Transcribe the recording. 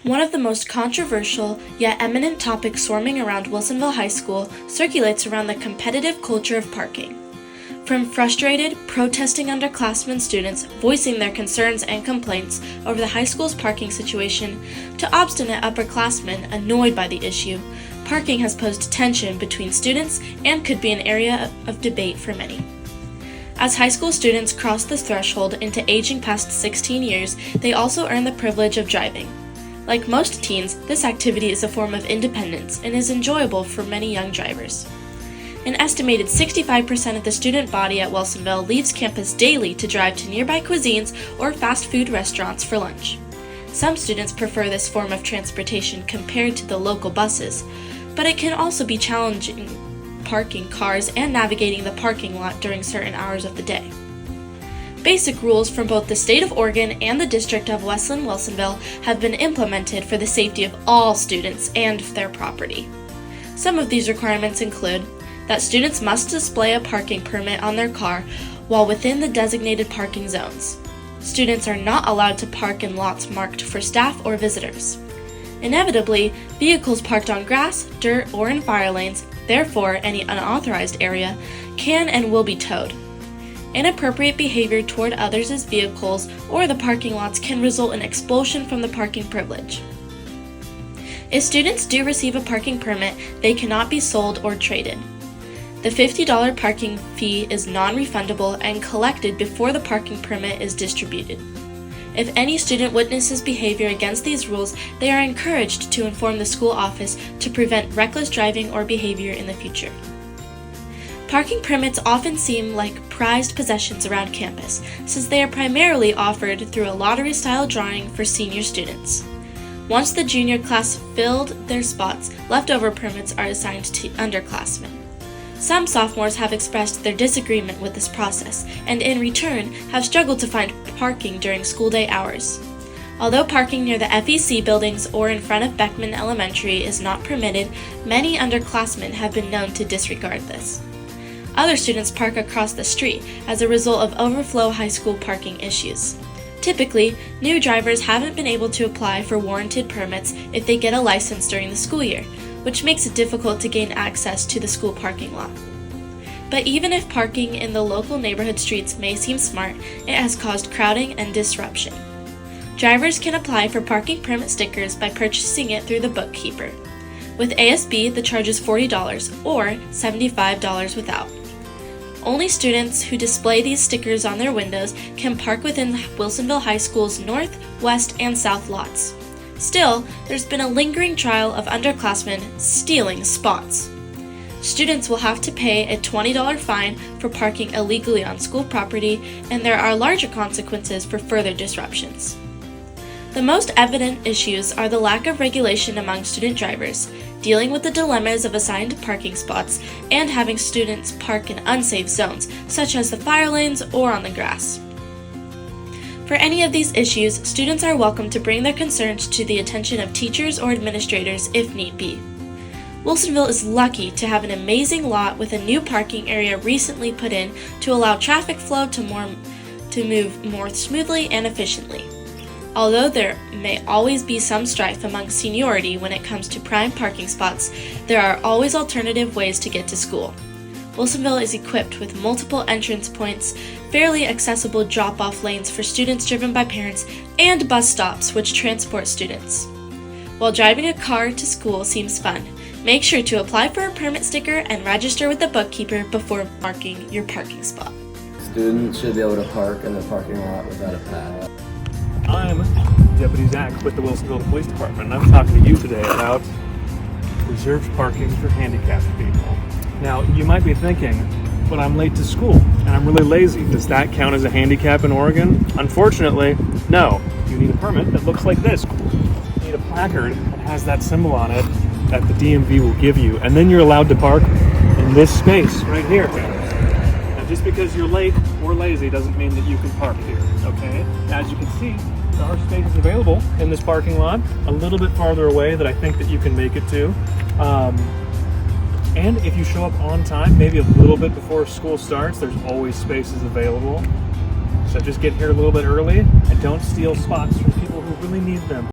One of the most controversial yet eminent topics swarming around Wilsonville High School circulates around the competitive culture of parking. From frustrated, protesting underclassmen students voicing their concerns and complaints over the high school's parking situation to obstinate upperclassmen annoyed by the issue, parking has posed tension between students and could be an area of debate for many. As high school students cross the threshold into aging past 16 years, they also earn the privilege of driving. Like most teens, this activity is a form of independence and is enjoyable for many young drivers. An estimated 65% of the student body at Wilsonville leaves campus daily to drive to nearby cuisines or fast food restaurants for lunch. Some students prefer this form of transportation compared to the local buses, but it can also be challenging parking cars and navigating the parking lot during certain hours of the day. Basic rules from both the state of Oregon and the District of Wilsonville have been implemented for the safety of all students and their property. Some of these requirements include that students must display a parking permit on their car while within the designated parking zones. Students are not allowed to park in lots marked for staff or visitors. Inevitably, vehicles parked on grass, dirt, or in fire lanes, therefore any unauthorized area, can and will be towed. Inappropriate behavior toward others' vehicles or the parking lots can result in expulsion from the parking privilege. If students do receive a parking permit, they cannot be sold or traded. The $50 parking fee is non-refundable and collected before the parking permit is distributed. If any student witnesses behavior against these rules, they are encouraged to inform the school office to prevent reckless driving or behavior in the future. Parking permits often seem like prized possessions around campus, since they are primarily offered through a lottery-style drawing for senior students. Once the junior class filled their spots, leftover permits are assigned to underclassmen. Some sophomores have expressed their disagreement with this process, and in return have struggled to find parking during school day hours. Although parking near the FEC buildings or in front of Beckman Elementary is not permitted, many underclassmen have been known to disregard this. Other students park across the street as a result of overflow high school parking issues. Typically, new drivers haven't been able to apply for warranted permits if they get a license during the school year, which makes it difficult to gain access to the school parking lot. But even if parking in the local neighborhood streets may seem smart, it has caused crowding and disruption. Drivers can apply for parking permit stickers by purchasing it through the bookkeeper. With ASB, the charge is $40 or $75 without. Only students who display these stickers on their windows can park within Wilsonville High School's north, west, and south lots. Still, there's been a lingering trial of underclassmen stealing spots. Students will have to pay a $20 fine for parking illegally on school property, and there are larger consequences for further disruptions. The most evident issues are the lack of regulation among student drivers, dealing with the dilemmas of assigned parking spots, and having students park in unsafe zones, such as the fire lanes or on the grass. For any of these issues, students are welcome to bring their concerns to the attention of teachers or administrators if need be. Wilsonville is lucky to have an amazing lot with a new parking area recently put in to allow traffic flow to move more smoothly and efficiently. Although there may always be some strife among seniority when it comes to prime parking spots, there are always alternative ways to get to school. Wilsonville is equipped with multiple entrance points, fairly accessible drop-off lanes for students driven by parents, and bus stops which transport students. While driving a car to school seems fun, make sure to apply for a permit sticker and register with the bookkeeper before marking your parking spot. Students should be able to park in the parking lot without a pad. I'm Deputy Zach with the Wilsonville Police Department, and I'm talking to you today about reserved parking for handicapped people. Now, you might be thinking, but I'm late to school and I'm really lazy. Does that count as a handicap in Oregon? Unfortunately, no. You need a permit that looks like this. You need a placard that has that symbol on it that the DMV will give you, and then you're allowed to park in this space right here. Now, just because you're late or lazy doesn't mean that you can park here, okay? As you can see, there are spaces available in this parking lot, a little bit farther away that I think that you can make it to. And if you show up on time, maybe a little bit before school starts, there's always spaces available. So just get here a little bit early and don't steal spots from people who really need them.